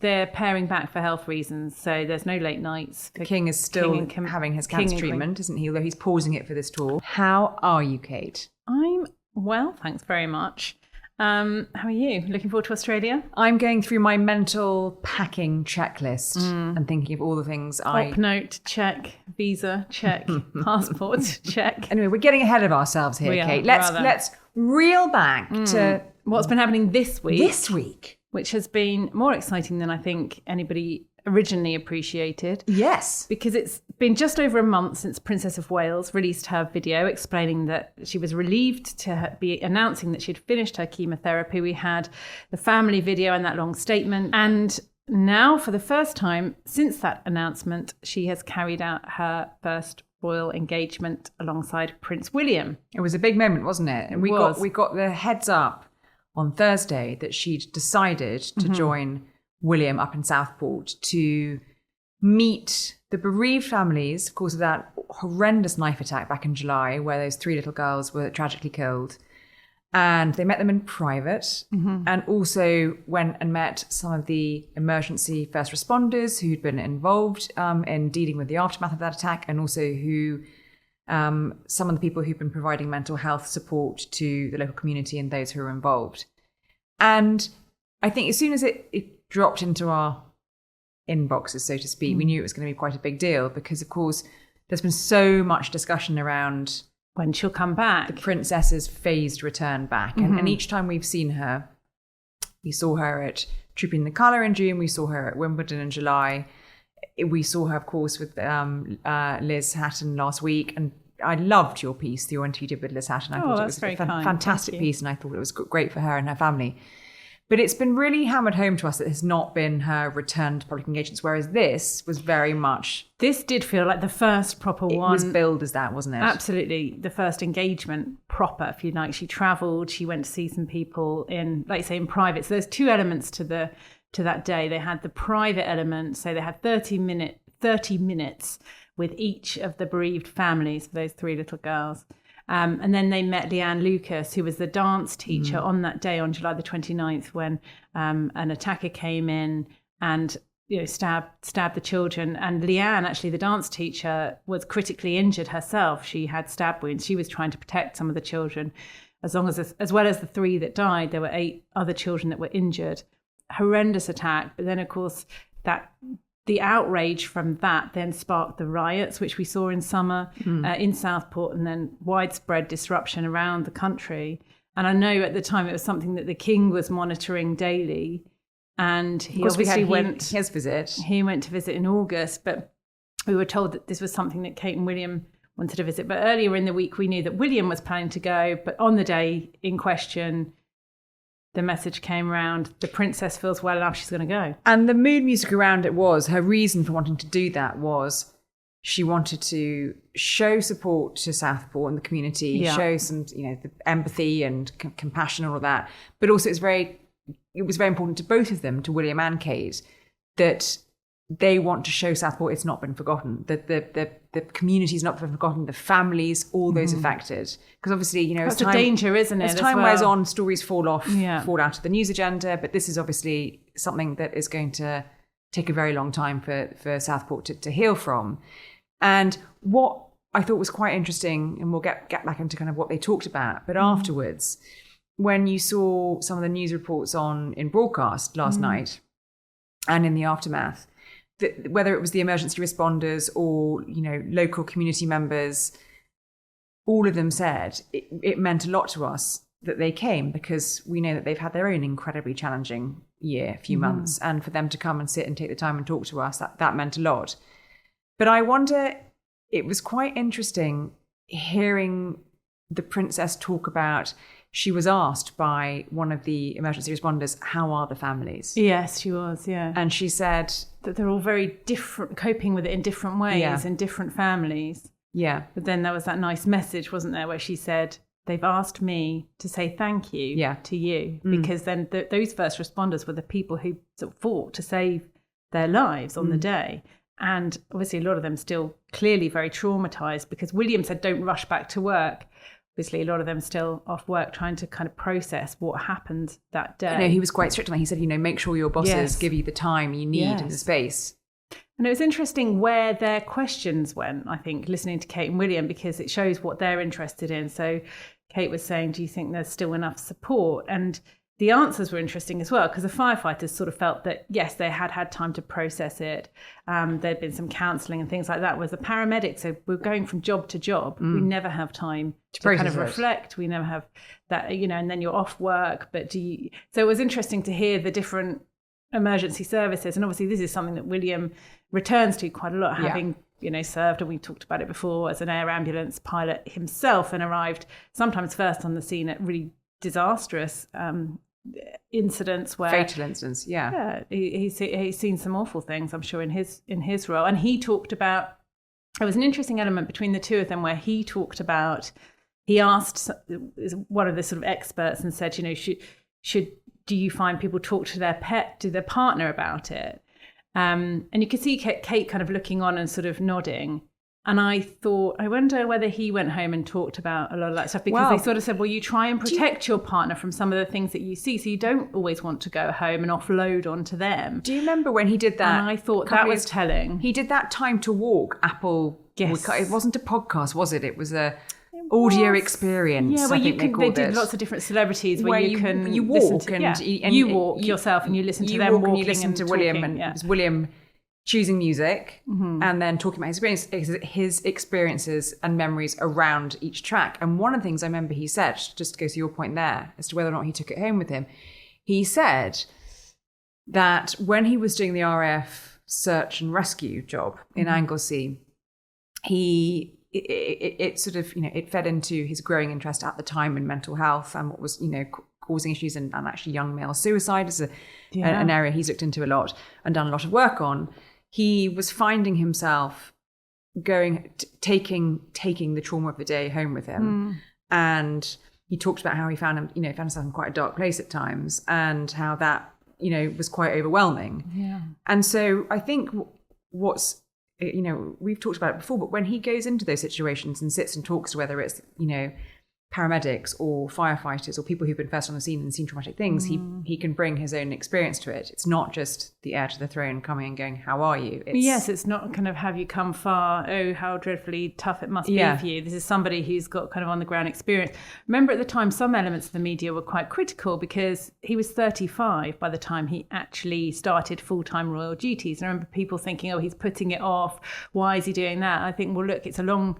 they're paring back for health reasons, so there's no late nights. The King is still having his cancer treatment, isn't he? Although he's pausing it for this tour. How are you, Kate? I'm well, thanks very much. How are you? Looking forward to Australia? I'm going through my mental packing checklist and thinking of all the things Op note, check. Visa, check. Passport, check. Anyway, we're getting ahead of ourselves here, Kate. Let's reel back to what's been happening this week. This week. Which has been more exciting than I think anybody originally appreciated. Yes. Because it's been just over a month since Princess of Wales released her video explaining that she was relieved to be announcing that she'd finished her chemotherapy. We had the family video and that long statement. And now, for the first time since that announcement, she has carried out her first royal engagement alongside Prince William. It was a big moment, wasn't it? And we got the heads up on Thursday that she'd decided to join William up in Southport to meet the bereaved families, of course, of that horrendous knife attack back in July where those 3 little girls were tragically killed. And they met them in private and also went and met some of the emergency first responders who'd been involved in dealing with the aftermath of that attack, and also who some of the people who've been providing mental health support to the local community and those who are involved. And I think as soon as it dropped into our inboxes, so to speak, we knew it was going to be quite a big deal because, of course, there's been so much discussion around when she'll come back, the princess's phased return back. And each time we've seen her, we saw her at Trooping the Colour in June, we saw her at Wimbledon in July. We saw her, of course, with Liz Hatton last week. And I loved your piece, your interview you did with Liz Hatton. I thought it was a fantastic piece, and I thought it was great for her and her family. But it's been really hammered home to us that it has not been her return to public engagements, whereas this was very much... This did feel like the first proper one. It was billed as that, wasn't it? Absolutely. The first engagement proper, if you like. She travelled, she went to see some people in, like you say, in private. So there's 2 elements to that day. They had the private element, so they had 30 minutes with each of the bereaved families for those 3 little girls. And then they met Leanne Lucas, who was the dance teacher on that day, on July the 29th, when an attacker came in and stabbed the children. And Leanne, actually the dance teacher, was critically injured herself. She had stab wounds. She was trying to protect some of the children. As well as the 3 that died, there were 8 other children that were injured. Horrendous attack. But then, of course, the outrage from that then sparked the riots, which we saw in summer in Southport, and then widespread disruption around the country. And I know at the time it was something that the King was monitoring daily. And he obviously went his visit. He went to visit in August, but we were told that this was something that Kate and William wanted to visit. But earlier in the week, we knew that William was planning to go. But on the day in question, the message came around, the princess feels well enough, she's going to go. And the mood music around it was, her reason for wanting to do that was she wanted to show support to Southport and the community, show some, the empathy and compassion and all of that. But also it was very important to both of them, to William and Kate, that they want to show Southport it's not been forgotten, that the community's not been forgotten, the families, all those affected. Because obviously, that's a danger, isn't it? As time wears on, stories fall out of the news agenda. But this is obviously something that is going to take a very long time for Southport to heal from. And what I thought was quite interesting, and we'll get back into kind of what they talked about, but afterwards, when you saw some of the news reports in broadcast last night and in the aftermath, whether it was the emergency responders or, local community members, all of them said it meant a lot to us that they came, because we know that they've had their own incredibly challenging few months. And for them to come and sit and take the time and talk to us, that meant a lot. But I wonder, it was quite interesting hearing the princess talk about, she was asked by one of the emergency responders, how are the families? Yes, she was, yeah. And she said that they're all very different, coping with it in different ways in different families. Yeah. But then there was that nice message, wasn't there, where she said, they've asked me to say thank you to you, because then those first responders were the people who sort of fought to save their lives on the day. And obviously a lot of them still clearly very traumatized, because William said, don't rush back to work. obviously a lot of them still off work trying to kind of process what happened that day. You know, he was quite strict on that. He said, you know, make sure your bosses give you the time you need in the space. And it was interesting where their questions went, I think, listening to Kate and William, because it shows what they're interested in. So Kate was saying, do you think there's still enough support? And the answers were interesting as well, because the firefighters sort of felt that, yes, they had time to process it. There'd been some counselling and things like that. Whereas the paramedics, so we're going from job to job. We never have time to kind of reflect. We never have that, you know, and then you're off work. But so it was interesting to hear the different emergency services. And obviously this is something that William returns to quite a lot, having you know, served, and we talked about it before, as an air ambulance pilot himself, and arrived sometimes first on the scene at really disastrous incidents where fatal incidents. He's seen some awful things, I'm sure, in his role. And he talked about, there was an interesting element between the two of them where he talked about, he asked one of the sort of experts and said, you know, do you find people talk to their partner about it? And you could see Kate kind of looking on and sort of nodding. And I thought, I wonder whether he went home and talked about a lot of that stuff, because they sort of said, well, you try and protect your partner from some of the things that you see. So you don't always want to go home and offload onto them. Do you remember when he did that? And I thought that was telling. He did that Time to Walk Apple. Yes. It wasn't a podcast, was it? It was a audio experience. Yeah, well, they did lots of different celebrities where you can walk you walk yourself and you listen to them walking, and you listen to William, and it was William choosing music and then talking about his experiences and memories around each track. And one of the things I remember he said, just to go to your point there, as to whether or not he took it home with him, he said that when he was doing the RAF search and rescue job in Anglesey, it sort of, you know, it fed into his growing interest at the time in mental health and what was, you know, causing issues, and actually young male suicide is an area he's looked into a lot and done a lot of work on. He was finding himself taking the trauma of the day home with him. And he talked about how he found himself in quite a dark place at times, and how that, you know, was quite overwhelming. Yeah. And so I think what's, you know, we've talked about it before, but when he goes into those situations and sits and talks to, whether it's, you know, paramedics or firefighters or people who've been first on the scene and seen traumatic things, he can bring his own experience to it. It's not just the heir to the throne coming and going, how are you? It's not kind of, have you come far? Oh, how dreadfully tough it must be for you. This is somebody who's got kind of on the ground experience. Remember, at the time, some elements of the media were quite critical, because he was 35 by the time he actually started full-time royal duties. And I remember people thinking, oh, he's putting it off. Why is he doing that? I think, well, look, it's a long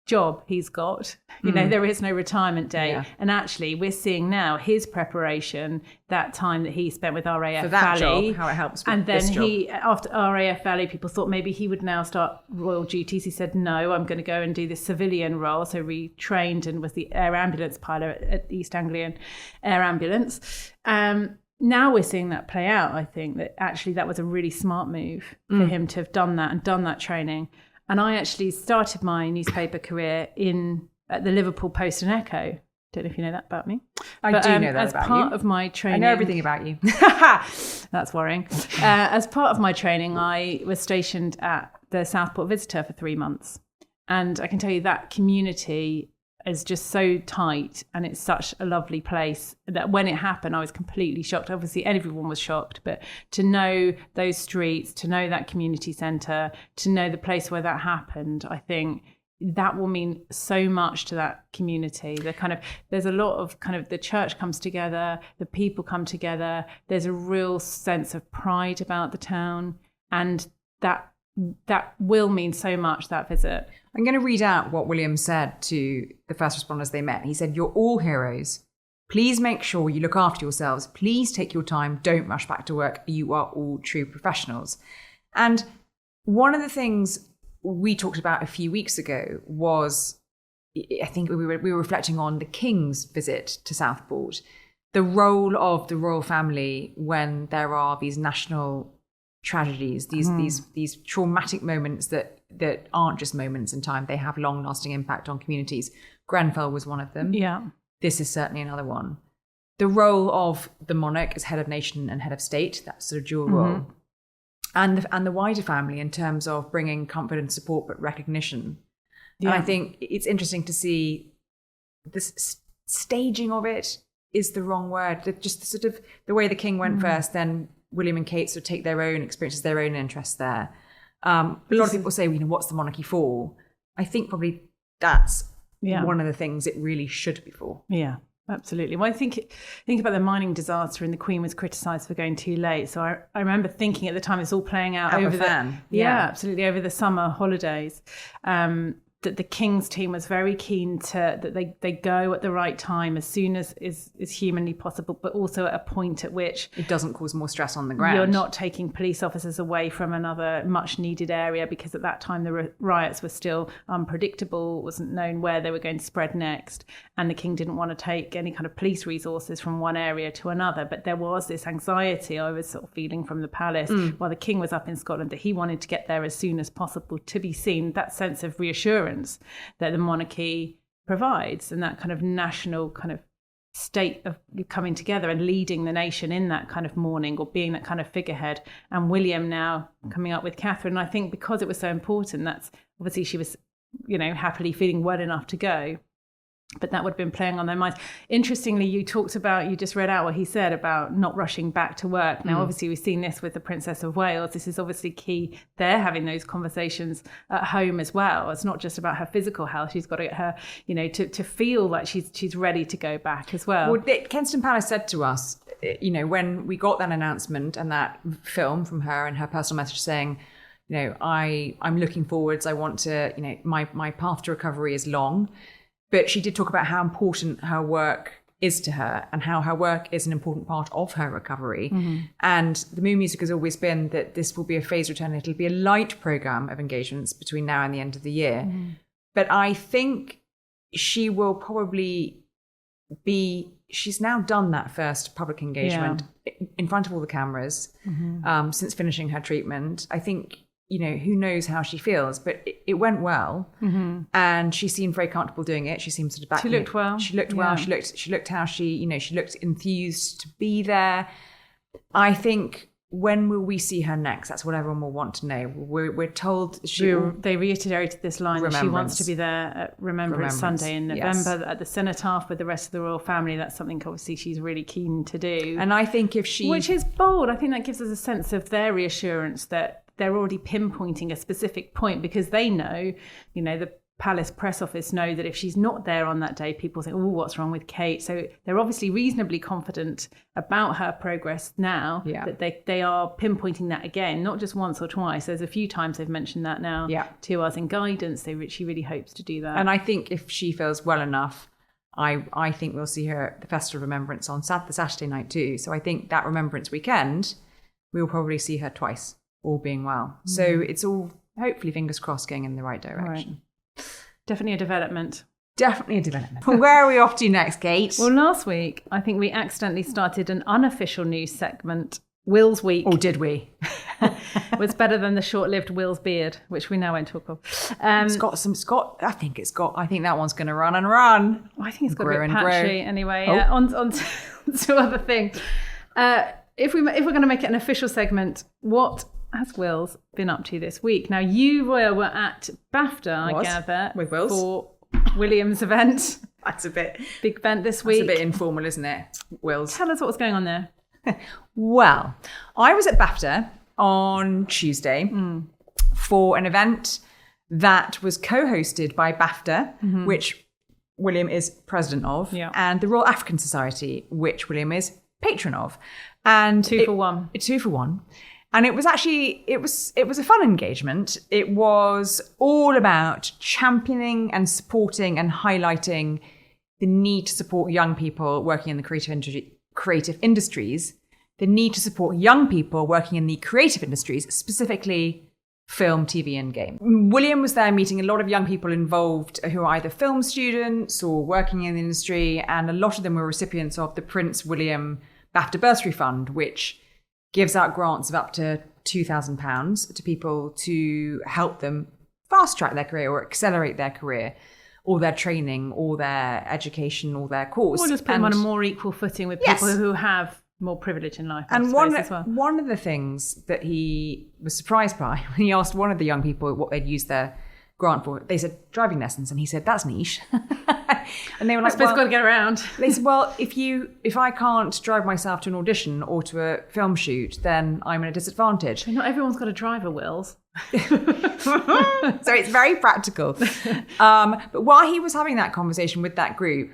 job he's got, you know, there is no retirement date, and actually we're seeing now his preparation, that time that he spent with RAF Valley, job, how it helps with and then this he job. After RAF Valley, people thought maybe he would now start royal duties. He said, no, I'm going to go and do this civilian role. So retrained and was the air ambulance pilot at East Anglian Air Ambulance. Now we're seeing that play out. I think that actually that was a really smart move for him to have done that and done that training. And I actually started my newspaper career at the Liverpool Post and Echo. Don't know if you know that about me. I do know that about you. As part of my training... I know everything about you. That's worrying. As part of my training, I was stationed at the Southport Visitor for 3 months. And I can tell you that community is just so tight, and it's such a lovely place that when it happened, I was completely shocked. Obviously, everyone was shocked, but to know those streets, to know that community centre, to know the place where that happened, I think that will mean so much to that community. There's a lot of kind of, the church comes together, the people come together. There's a real sense of pride about the town, and that will mean so much, that visit. I'm going to read out what William said to the first responders they met. He said, "You're all heroes. Please make sure you look after yourselves. Please take your time. Don't rush back to work. You are all true professionals." And one of the things we talked about a few weeks ago was, I think we were reflecting on the King's visit to Southport, the role of the royal family when there are these national tragedies, these traumatic moments that aren't just moments in time. They have long-lasting impact on communities. Grenfell was one of them. Yeah. This is certainly another one. The role of the monarch as head of nation and head of state, that sort of dual role. And the wider family in terms of bringing comfort and support, but recognition. Yeah. And I think it's interesting to see staging of it is the wrong word. Just sort of the way the king went first, then William and Kate sort of take their own experiences, their own interests there. A lot of people say, what's the monarchy for? I think probably that's one of the things it really should be for. Yeah, absolutely. Well, I think about the mining disaster, and the Queen was criticised for going too late. So I remember thinking at the time it's all playing out over absolutely, over the summer holidays. That the King's team was very keen that they go at the right time, as soon as is humanly possible, but also at a point at which it doesn't cause more stress on the ground. You're not taking police officers away from another much needed area, because at that time the riots were still unpredictable. It wasn't known where they were going to spread next, and the King didn't want to take any kind of police resources from one area to another. But there was this anxiety I was sort of feeling from the palace while the King was up in Scotland, that he wanted to get there as soon as possible to be seen, that sense of reassurance that the monarchy provides, and that kind of national kind of state of coming together and leading the nation in that kind of mourning, or being that kind of figurehead. And William now coming up with Catherine. And I think because it was so important, that's obviously she was, happily feeling well enough to go. But that would have been playing on their minds. Interestingly, you just read out what he said about not rushing back to work. Now, obviously, we've seen this with the Princess of Wales. This is obviously key. They're having those conversations at home as well. It's not just about her physical health. She's got to get her, to feel like she's ready to go back as well. Well, Kensington Palace said to us, when we got that announcement and that film from her and her personal message saying, I'm looking forwards. I want to, my path to recovery is long. But she did talk about how important her work is to her, and how her work is an important part of her recovery. And the Moon Music has always been that this will be a phased return. It'll be a light programme of engagements between now and the end of the year. But I think she will probably she's now done that first public engagement in front of all the cameras since finishing her treatment. I think, who knows how she feels, but it went well. And she seemed very comfortable doing it. She seemed sort of back. She looked well. She looked well. She looked how she looked enthused to be there. I think, when will we see her next? That's what everyone will want to know. We're told they reiterated this line that she wants to be there at Remembrance Sunday in November at the cenotaph with the rest of the royal family. That's something obviously she's really keen to do. And I think which is bold. I think that gives us a sense of their reassurance that they're already pinpointing a specific point, because they know, the palace press office know that if she's not there on that day, people think, what's wrong with Kate? So they're obviously reasonably confident about her progress now, that they are pinpointing that again, not just once or twice. There's a few times they've mentioned that now to us in guidance. She really hopes to do that. And I think if she feels well enough, I think we'll see her at the Festival of Remembrance on the Saturday night too. So I think that Remembrance weekend, we'll probably see her twice, all being well. So it's all, hopefully, fingers crossed, going in the right direction. Right. Definitely a development. Where are we off to next, Kate? Well, last week, I think we accidentally started an unofficial news segment, Will's Week. Or did we? Was better than the short-lived Will's Beard, which we now won't talk of. I think that one's going to run and run. I think it's got a bit patchy anyway. On to other things. If we're going to make it an official segment, what has Will's been up to this week? Now, you were at BAFTA, I gather, with Will's for William's event. That's a bit big event this week. It's a bit informal, isn't it, Will's? Tell us what was going on there. Well, I was at BAFTA on Tuesday for an event that was co-hosted by BAFTA, which William is president of, and the Royal African Society, which William is patron of. And two for one. And it was actually, it was a fun engagement. It was all about championing and supporting and highlighting the need to support young people working in the creative industries, the need to support young people working in the creative industries, specifically film, TV and game. William was there meeting a lot of young people involved who are either film students or working in the industry, and a lot of them were recipients of the Prince William BAFTA Bursary Fund, which gives out grants of up to £2,000 to people to help them fast track their career or accelerate their career, or their training, or their education, or their course. Or just put them on a more equal footing with people who have more privilege in life. And one of the things that he was surprised by when he asked one of the young people what they'd use their grant for? They said, driving lessons. And he said, that's niche. And they were like, I suppose I've got to get around. They said, well, if I can't drive myself to an audition or to a film shoot, then I'm at a disadvantage. Not everyone's got a driver, Wills. So it's very practical. But while he was having that conversation with that group,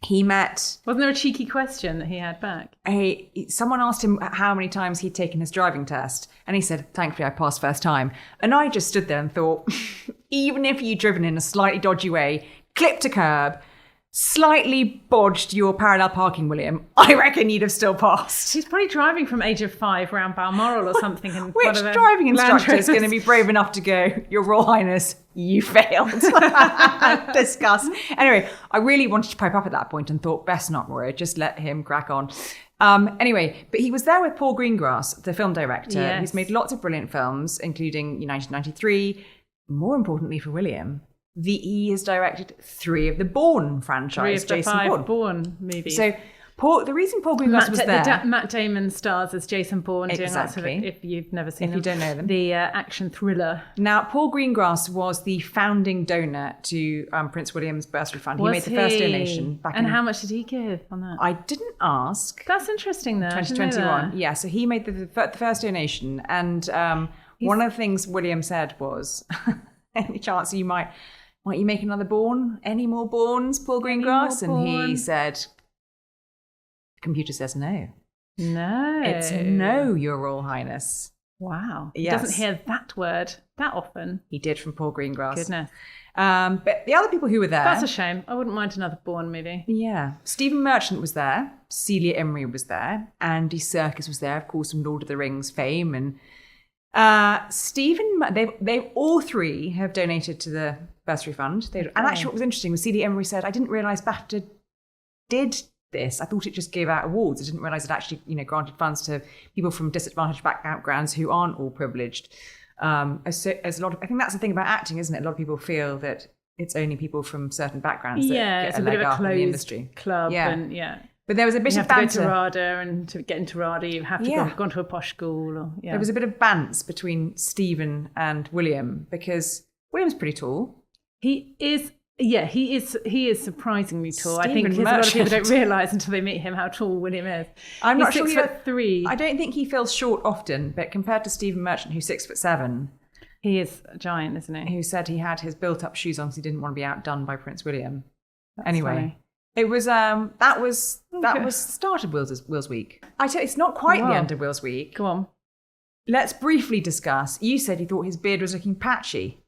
he met... Wasn't there a cheeky question that he had back? Someone asked him how many times he'd taken his driving test. And he said, thankfully, I passed first time. And I just stood there and thought, even if you'd driven in a slightly dodgy way, clipped a curb, slightly bodged your parallel parking, William, I reckon you'd have still passed. He's probably driving from age of 5 around Balmoral or something. And which driving instructor is going to be brave enough to go, Your Royal Highness, you failed? Discuss. Anyway, I really wanted to pipe up at that point and thought, best not, Roy, just let him crack on. Anyway, but he was there with Paul Greengrass, the film director, yes, who's made lots of brilliant films, including 1993. More importantly for William, he has directed 3 of the Bourne franchise. 3 of the 5 Bourne movies. So the reason Paul Greengrass was there... Matt Damon stars as Jason Bourne, exactly, doing lots of it, if you've never seen if you don't know them. The action thriller. Now, Paul Greengrass was the founding donor to Prince William's bursary fund. He made the first donation back And how much did he give on that? I didn't ask. That's interesting, though. 2021. Yeah, so he made the first donation. And one of the things William said was, any chance might you make another Bourne? Any more Bournes, Paul Greengrass? And he said, computer says no. No. It's no, Your Royal Highness. Wow. Yes. He doesn't hear that word that often. He did from Paul Greengrass. Goodness. But the other people who were there... That's a shame. I wouldn't mind another Bourne movie. Yeah. Stephen Merchant was there. Celia Emery was there. Andy Serkis was there, of course, from Lord of the Rings fame. And they all 3 have donated to the bursary fund. And actually what was interesting was Celia Emery said, I didn't realise BAFTA did this. I thought it just gave out awards. I didn't realise it actually, granted funds to people from disadvantaged backgrounds who aren't all privileged. As a lot of, I think that's the thing about acting, isn't it? A lot of people feel that it's only people from certain backgrounds that get it's a a bit leg of a up in the closed industry. club. Yeah. And But there was a bit of banter. You have to go to RADA, and to get into RADA, you have to have gone to a posh school. Or, There was a bit of bants between Stephen and William because William's pretty tall. He is. Yeah, he is surprisingly tall. I think Stephen a lot of people Merchant. don't realise until they meet him how tall William is. I'm He's not sure. 6'3". I don't think he feels short often, but compared to Stephen Merchant, who's 6'7", he is a giant, isn't he? who said he had his built-up shoes on because he didn't want to be outdone by Prince William. That's anyway, funny. it was that was the start of Will's week. I tell you, it's not quite the end of Will's week. Go on. Let's briefly discuss. You said you thought his beard was looking patchy.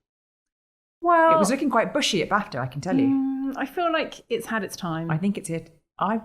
Well, It was looking quite bushy at BAFTA, I can tell you. I feel like it's had its time. I think it's here. I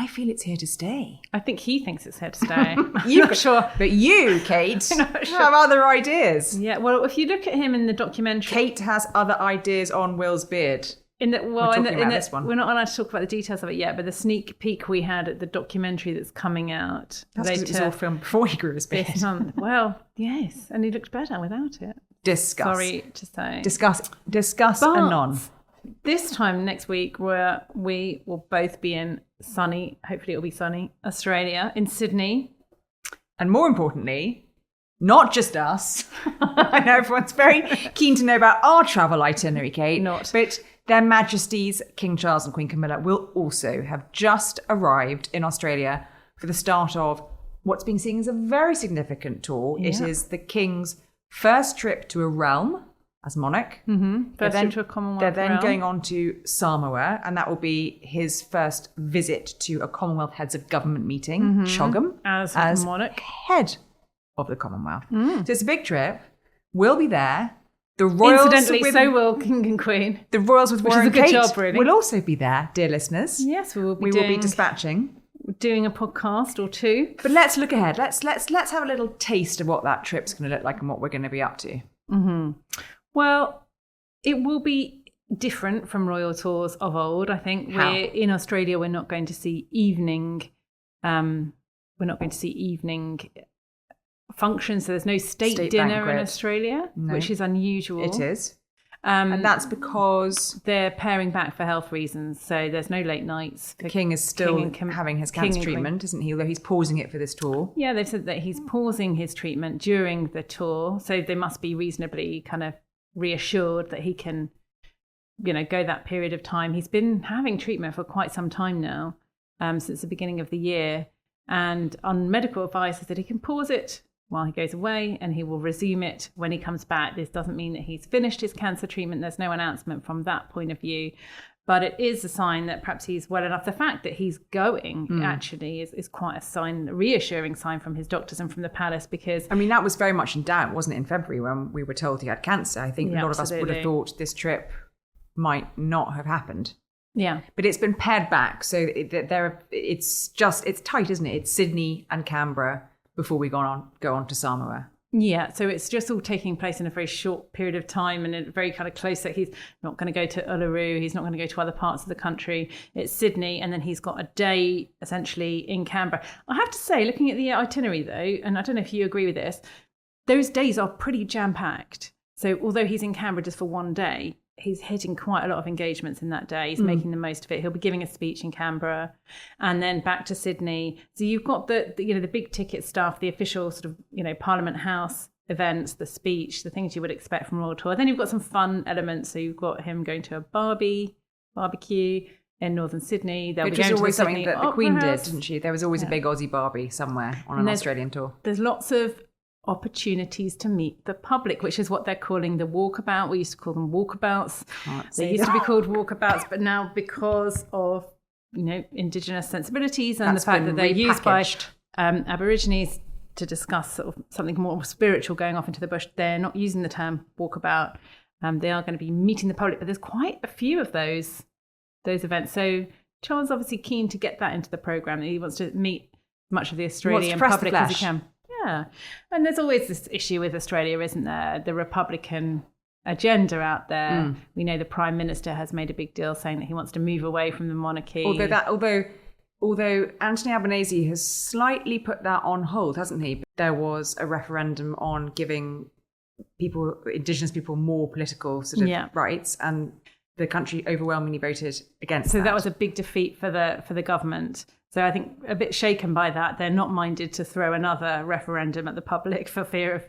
feel it's here to stay. I think he thinks it's here to stay. You're not sure, but you, Kate, have other ideas. Yeah. Well, if you look at him in the documentary, Kate has other ideas on Will's beard. we're not allowed to talk about the details of it yet, but the sneak peek we had at the documentary that's coming out That's because it was all filmed before he grew his beard. this month. Well, yes, and he looked better without it. Discuss. Sorry to say. Discuss But anon. This time next week, we will both be in sunny, hopefully it'll be sunny, Australia, in Sydney. And more importantly, not just us. I know everyone's very keen to know about our travel itinerary, Kate. But Their Majesties King Charles and Queen Camilla will also have just arrived in Australia for the start of what's being seen as a very significant tour. Yeah. It is the King's first trip to a realm as monarch. Mm-hmm. First trip to a Commonwealth They're then realm. going on to Samoa, and that will be his first visit to a Commonwealth Heads of Government meeting, CHOGM, as monarch. Head of the Commonwealth. So it's a big trip. We'll be there. The royals, incidentally, so will King and Queen. The royals with Warren Which is a good Kate job, really. will also be there, dear listeners. Yes, we will be dispatching. Doing a podcast or two. But let's look ahead. Let's have a little taste of what that trip's going to look like and what we're going to be up to. Mm-hmm. Well, it will be different from royal tours of old. I think in Australia. We're not going to see evening. Functions. So there's no state dinner banquet in Australia, which is unusual. It is. And that's because they're paring back for health reasons. So there's no late nights. The King is still having his cancer treatment, isn't he? Although he's pausing it for this tour. Yeah, they've said that he's pausing his treatment during the tour. So they must be reasonably kind of reassured that he can, go that period of time. He's been having treatment for quite some time now, since the beginning of the year. And on medical advice is that he can pause it while he goes away and he will resume it when he comes back. This doesn't mean that he's finished his cancer treatment. There's no announcement from that point of view. But it is a sign that perhaps he's well enough. The fact that he's going actually is quite a reassuring sign from his doctors and from the palace, because... I mean, that was very much in doubt, wasn't it, in February when we were told he had cancer? I think a lot of us would have thought this trip might not have happened. Yeah. But it's been pared back. So it's tight, isn't it? It's Sydney and Canberra before we go on to Samoa. Yeah, so it's just all taking place in a very short period of time and very kind of close. That he's not going to go to Uluru, he's not going to go to other parts of the country. It's Sydney, and then he's got a day essentially in Canberra. I have to say, looking at the itinerary though, and I don't know if you agree with this, those days are pretty jam-packed. So although he's in Canberra just for one day, he's hitting quite a lot of engagements in that day. He's making the most of it. He'll be giving a speech in Canberra and then back to Sydney. So you've got the big ticket stuff, the official sort of, Parliament House events, the speech, the things you would expect from Royal Tour. Then you've got some fun elements. So you've got him going to a barbecue in northern Sydney. Which is always something that the Queen did, didn't she? There was always a big Aussie Barbie somewhere on an Australian tour. There's lots of opportunities to meet the public, which is what they're calling the walkabout. We used to call them walkabouts. They used to be called walkabouts, but now because of indigenous sensibilities and the fact that they're used by Aborigines to discuss sort of something more spiritual going off into the bush, they're not using the term walkabout. They are going to be meeting the public, but there's quite a few of those events. So Charles is obviously keen to get that into the programme. He wants to meet much of the Australian public as he can. Yeah. And there's always this issue with Australia, isn't there? The Republican agenda out there. We know the Prime Minister has made a big deal saying that he wants to move away from the monarchy. Although Anthony Albanese has slightly put that on hold, hasn't he? There was a referendum on giving Indigenous people more political sort of rights, and the country overwhelmingly voted against that. So that was a big defeat for the government. So I think a bit shaken by that, they're not minded to throw another referendum at the public for fear of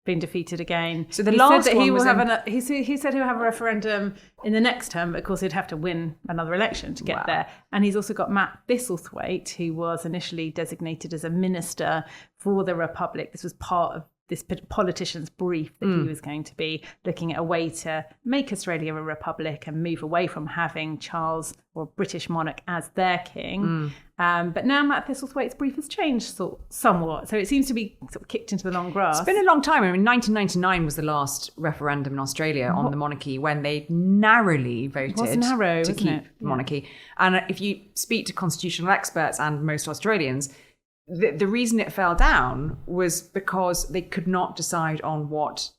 being defeated again. So he said he'll have a referendum in the next term, but of course he'd have to win another election to get there. And he's also got Matt Thistlethwaite, who was initially designated as a minister for the Republic. This was part of this politician's brief that he was going to be looking at a way to make Australia a republic and move away from having Charles or British monarch as their king. But now Matt Thistlethwaite's brief has changed somewhat. So it seems to be sort of kicked into the long grass. It's been a long time. I mean, 1999 was the last referendum in Australia on the monarchy, when they narrowly voted to keep the monarchy. And if you speak to constitutional experts and most Australians, the reason it fell down was because they could not decide on what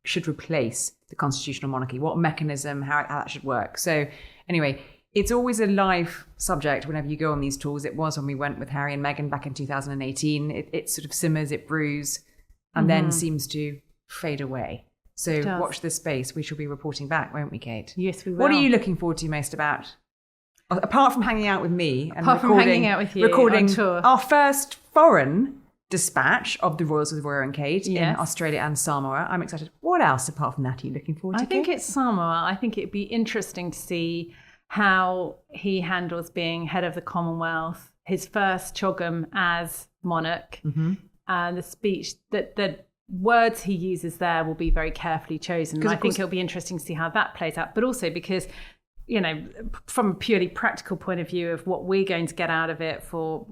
should replace the constitutional monarchy, what mechanism, how that should work. So anyway, it's always a live subject whenever you go on these tours. It was when we went with Harry and Meghan back in 2018. It sort of simmers, it brews, and then seems to fade away. So watch this space. We shall be reporting back, won't we, Kate? Yes, we will. What are you looking forward to most about? Apart from hanging out with me and hanging out with you recording on tour. Our first foreign dispatch of the Royals with Rory and Kate in Australia and Samoa. I'm excited. What else apart from that are you looking forward to? I think it's Samoa. I think it'd be interesting to see how he handles being head of the Commonwealth, his first Chogam as monarch, and the speech, that the words he uses there will be very carefully chosen. I think it'll be interesting to see how that plays out, but also because, from a purely practical point of view of what we're going to get out of it for,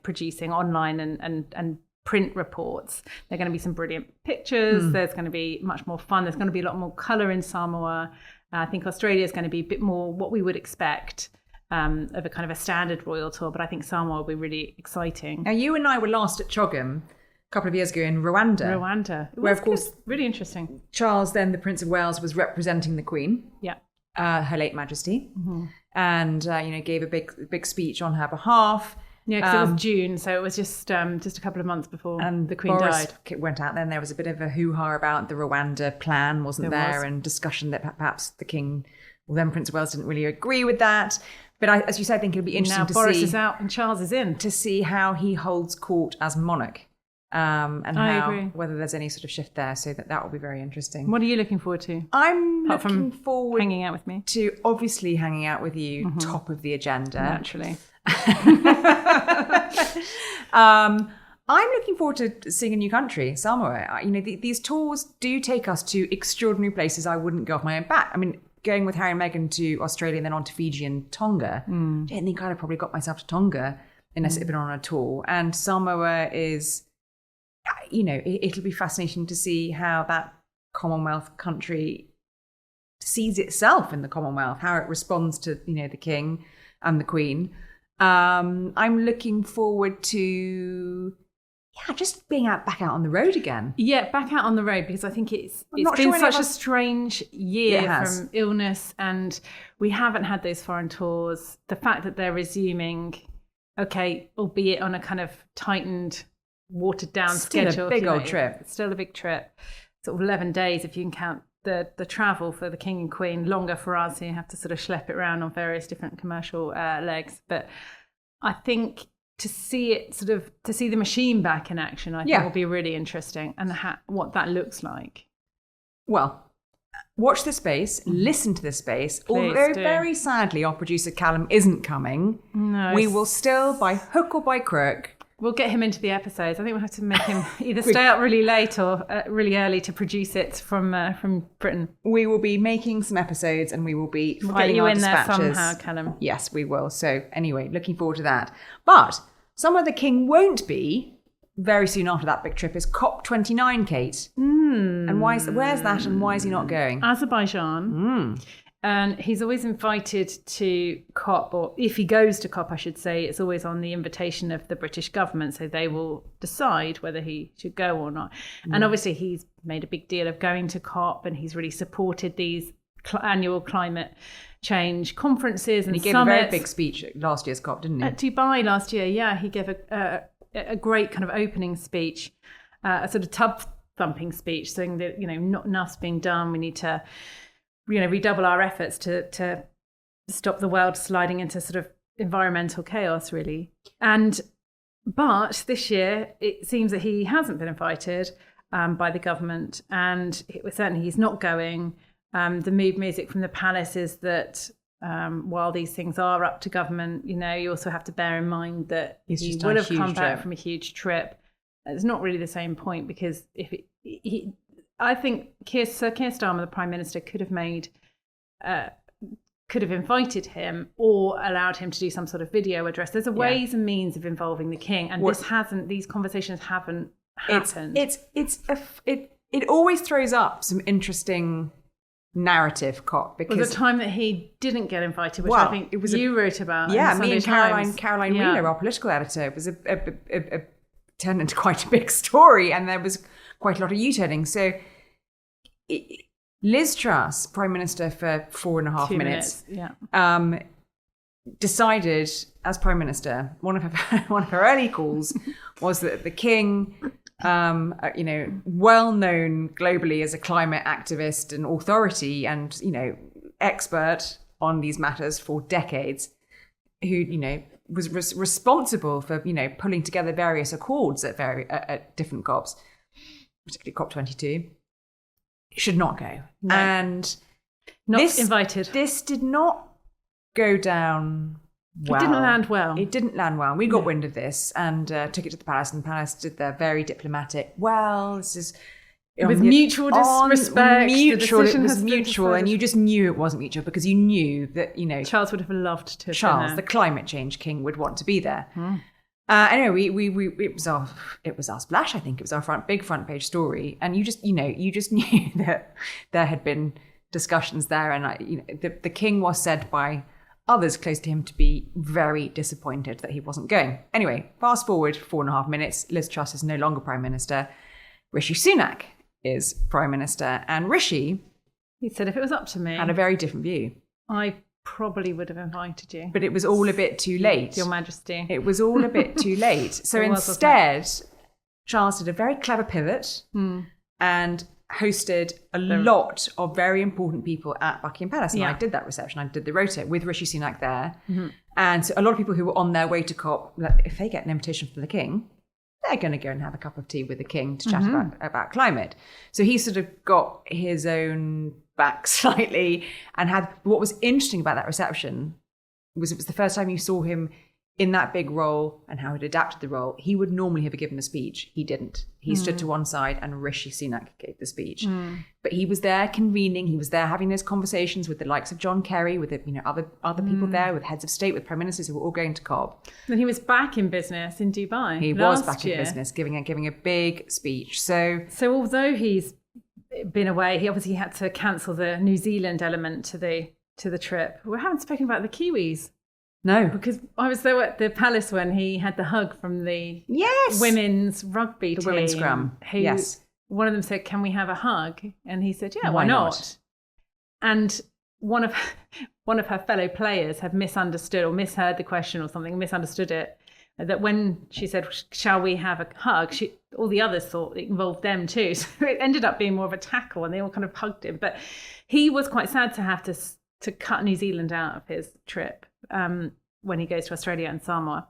producing online and print reports, there are going to be some brilliant pictures. There's going to be much more fun. There's going to be a lot more colour in Samoa. I think Australia is going to be a bit more what we would expect of a kind of a standard royal tour, but I think Samoa will be really exciting. Now, you and I were last at Chogam a couple of years ago in Rwanda. Where, of course, really interesting. Charles, then the Prince of Wales, was representing the Queen. Yeah. Her late Majesty, and gave a big speech on her behalf. Yeah, because it was June, so it was just a couple of months before the Queen died. Went out then. There was a bit of a hoo-ha about the Rwanda plan, wasn't there? And discussion that perhaps the King, then Prince of Wales, didn't really agree with that. But as you said, I think it'll be interesting now Boris is out and Charles is in. To see how he holds court as monarch. and whether there's any sort of shift there. So that will be very interesting. What are you looking forward to? I'm looking forward hanging out with me to obviously hanging out with you, top of the agenda. Naturally. I'm looking forward to seeing a new country, Samoa. These tours do take us to extraordinary places I wouldn't go off my own bat. I mean, going with Harry and Meghan to Australia and then on to Fiji and Tonga. I don't think I'd have probably got myself to Tonga unless it had been on a tour. And Samoa is, it'll be fascinating to see how that Commonwealth country sees itself in the Commonwealth, how it responds to, the King and the Queen. I'm looking forward to just being back out on the road again. Yeah, back out on the road, because I think it's been such a strange year from illness, and we haven't had those foreign tours. The fact that they're resuming, albeit on a kind of tightened, watered down schedule. Still a big old trip. Still a big trip. Sort of 11 days if you can count the travel for the King and Queen, longer for us, so you have to sort of schlep it around on various different commercial legs. But I think to see the machine back in action, I think will be really interesting, and what that looks like. Well, watch the space, listen to the space. Although very sadly our producer Callum isn't coming, we will still, by hook or by crook, we'll get him into the episodes. I think we'll have to make him either stay up really late or really early to produce it from Britain. We will be making some episodes, and we will be We'll filing get you our in dispatches. there somehow, Callum. Yes, we will. So anyway, looking forward to that. But somewhere the King won't be very soon after that big trip is COP29, Kate. And where's that, and why is he not going? Azerbaijan. And he's always invited to COP, or if he goes to COP, I should say, it's always on the invitation of the British government. So they will decide whether he should go or not. And obviously he's made a big deal of going to COP, and he's really supported these annual climate change conferences and he gave summits. a very big speech at last year's COP, didn't he? At Dubai last year, he gave a great kind of opening speech, a sort of tub-thumping speech, saying that, not enough's being done. We need to redouble our efforts to stop the world sliding into sort of environmental chaos, really. But this year, it seems that he hasn't been invited by the government, and certainly he's not going. The mood music from the palace is that while these things are up to government, you also have to bear in mind that he would have come back from a huge trip. It's not really the same point, because I think Sir Keir Starmer, the Prime Minister, could have invited him or allowed him to do some sort of video address. There's ways and means of involving the King, and these conversations haven't happened. It always throws up some interesting narrative, COP, because the time that he didn't get invited, which I think you wrote about. Yeah, me and Caroline Wheeler, our political editor, it was a turned into quite a big story, and there was quite a lot of U-turning. So Liz Truss, Prime Minister for 4.5 minutes, decided as Prime Minister, one of her early calls was that the King, well-known globally as a climate activist and authority and, expert on these matters for decades, who, was responsible for, pulling together various accords at different COPs, particularly COP22, should not go. No. And not invited. This did not go down well. It didn't land well. It didn't land well. We got wind of this and took it to the palace, and the palace did their very diplomatic, this is... With mutual respect. It was mutual, and you just knew it wasn't mutual, because you knew that, Charles would have loved to. Charles, the climate change king, would want to be there. Anyway, it was our splash. I think it was our big front page story, and you just knew that there had been discussions there, and the king was said by others close to him to be very disappointed that he wasn't going. Anyway, fast forward 4.5 minutes. Liz Truss is no longer Prime Minister. Rishi Sunak is Prime Minister, and Rishi, he said, if it was up to me, had a very different view. I probably would have invited you, but it was all a bit too late, Your Majesty. It was all a bit too late. So instead, Charles did a very clever pivot and hosted a lot of very important people at Buckingham Palace. And I did that reception. I did the rota with Rishi Sunak there, and so a lot of people who were on their way to COP, if they get an invitation from the King, they're going to go and have a cup of tea with the king to chat about climate. So he sort of got his own back slightly and had, what was interesting about that reception was it was the first time you saw him in that big role and how he'd adapted the role. He would normally have given a speech. He didn't. He stood to one side and Rishi Sunak gave the speech. But he was there convening. He was there having those conversations with the likes of John Kerry, with the, other people there, with heads of state, with prime ministers who were all going to COP. And he was back in business in Dubai. He was back in business, giving a big speech. So although he's been away, he obviously had to cancel the New Zealand element to the trip. We haven't spoken about the Kiwis. No. Because I was there at the Palace when he had the hug from the women's rugby team. The women's scrum. Yes. One of them said, "Can we have a hug?" And he said, "Yeah, why not?" And one of her fellow players had misunderstood or misheard the question or something, misunderstood it. That when she said, "Shall we have a hug?" all the others thought it involved them too. So it ended up being more of a tackle and they all kind of hugged him. But he was quite sad to have to cut New Zealand out of his trip. When he goes to Australia and Samoa.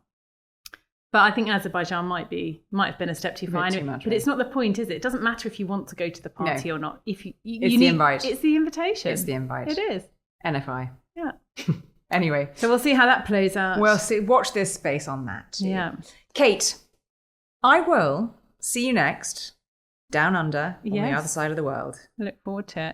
But I think Azerbaijan might have been a step too far. But it's not the point, is it? It doesn't matter if you want to go to the party or not. If you it's the invite. It's the invitation. It's the invite. It is. NFI. Yeah. Anyway. So we'll see how that plays out. We'll see. Watch this space on that too. Yeah. Kate, I will see you next, down under, on the other side of the world. Look forward to it.